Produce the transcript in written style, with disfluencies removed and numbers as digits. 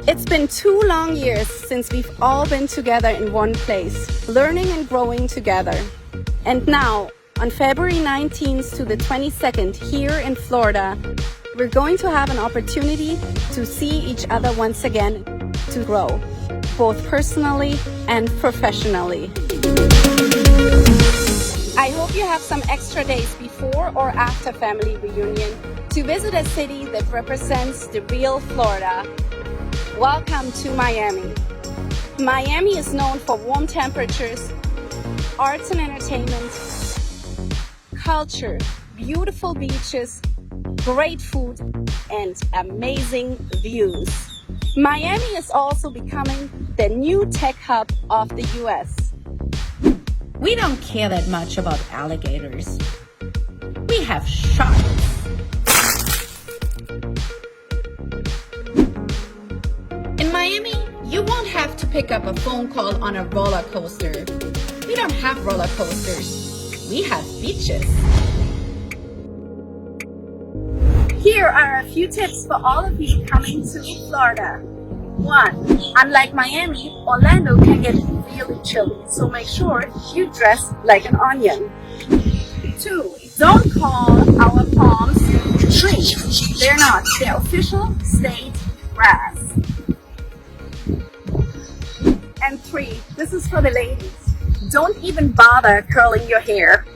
It's been 2 long years since we've all been together in one place, learning and growing together. And now, on February 19th to the 22nd here in Florida, we're going to have an opportunity to see each other once again, to grow, both personally and professionally. I hope you have some extra days before or after family reunion to visit a city that represents the real Florida. Welcome to Miami. Miami is known for warm temperatures, arts and entertainment, culture, beautiful beaches, great food, and amazing views. Miami is also becoming the new tech hub of the US. We don't care that much about alligators. We have sharks. In Miami, you won't have to pick up a phone call on a roller coaster. We don't have roller coasters. We have beaches. Here are a few tips for all of you coming to Florida. 1. Unlike Miami, Orlando can get really chilly, so make sure you dress like an onion. 2. Don't call our palms trees. They're not. They're official state grass. And 3. This is for the ladies. Don't even bother curling your hair.